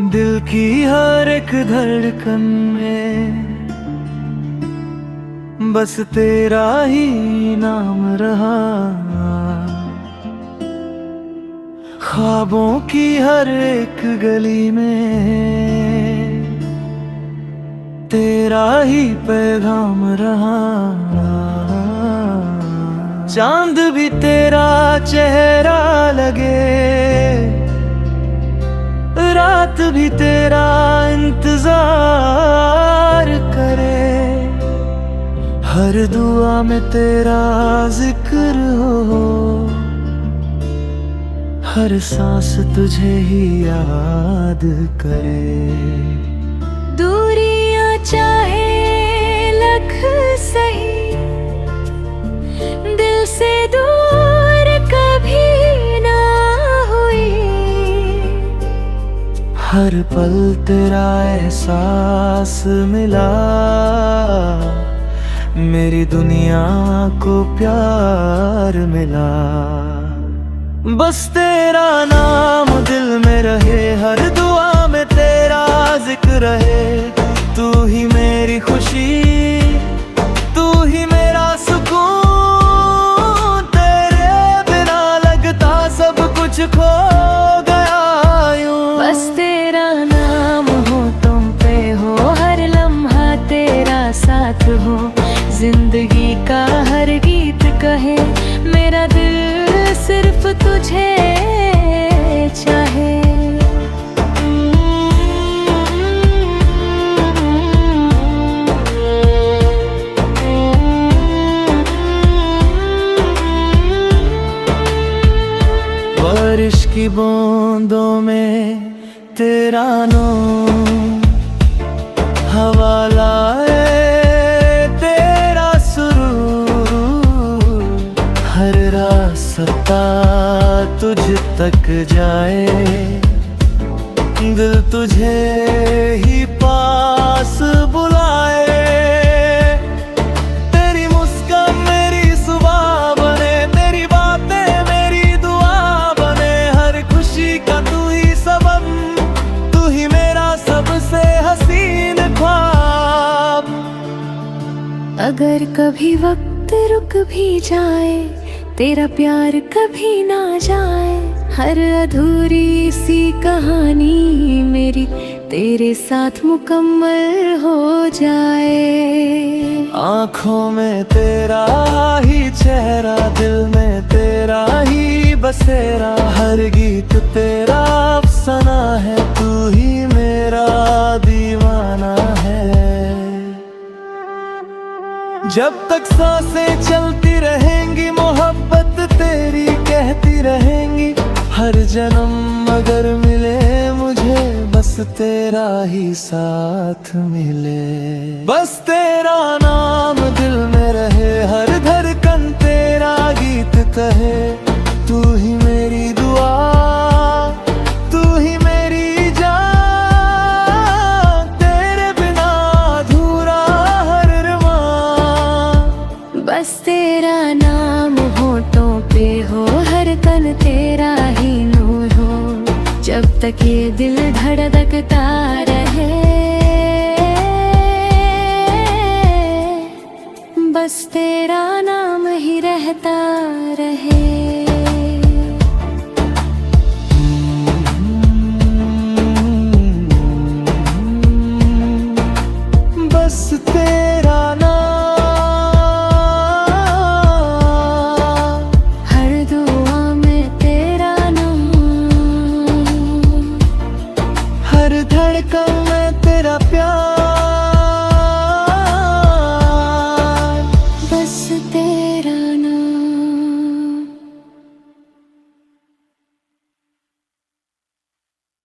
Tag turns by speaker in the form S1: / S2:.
S1: दिल की हर एक धड़कन में बस तेरा ही नाम रहा। ख्वाबों की हर एक गली में तेरा ही पैगाम रहा। चांद भी तेरा चेहरा लगे, रात भी तेरा इंतजार करे। हर दुआ में तेरा जिक्र हो, हर सांस तुझे ही याद करे।
S2: दूरियां चाहे लख सही, दिल से दूर कभी ना हुई।
S1: हर पल तेरा एहसास मिला, मेरी दुनिया को प्यार मिला। बस तेरा नाम दिल में रहे, हर दुआ में तेरा जिक्र रहे। तू ही मेरी खुशी, तू ही मेरा सुकून। तेरे बिना लगता सब कुछ खो गया यूं।
S2: बस तेरा नाम हो, तुम पे हो, हर लम्हा तेरा साथ हो। जिंदगी का हर गीत कहे, मेरा दिल सिर्फ तुझे चाहे।
S1: बारिश की बूंदों में तेरा नूर, हवा लाए तेरा सुरूर। हर रास्ता तुझ तक जाए, दिल तुझे ही पास बुलाए। तेरी मुस्कान मेरी सुबह बने, तेरी बातें मेरी दुआ बने। हर खुशी का तू ही सबब, तू ही मेरा सबसे हसीन ख्वाब।
S2: अगर कभी वक्त रुक भी जाए, तेरा प्यार कभी ना जाए। हर अधूरी सी कहानी मेरी तेरे साथ मुकम्मल हो जाए।
S1: आँखों में तेरा ही चेहरा, दिल में तेरा ही बसेरा। हर गीत तेरा अफसाना है, तू ही मेरा दीवाना है। जब तक सांसें चलती रहेंगी, मोहब्बत तेरी कहती रहेंगी। हर जन्म अगर मिले मुझे, बस तेरा ही साथ मिले। बस तेरा नाम दिल में रहे, हर धड़कन तेरा गीत कहे। तू ही मेरी दुआ, तू ही मेरी जान। तेरे बिना अधूरा हर अरमान।
S2: बस तेरा नाम होठों पे हो, हर तन तेरा ही नूर हो। जब तक ये दिल धड़कता रहे, बस तेरा नाम ही रहता रहे।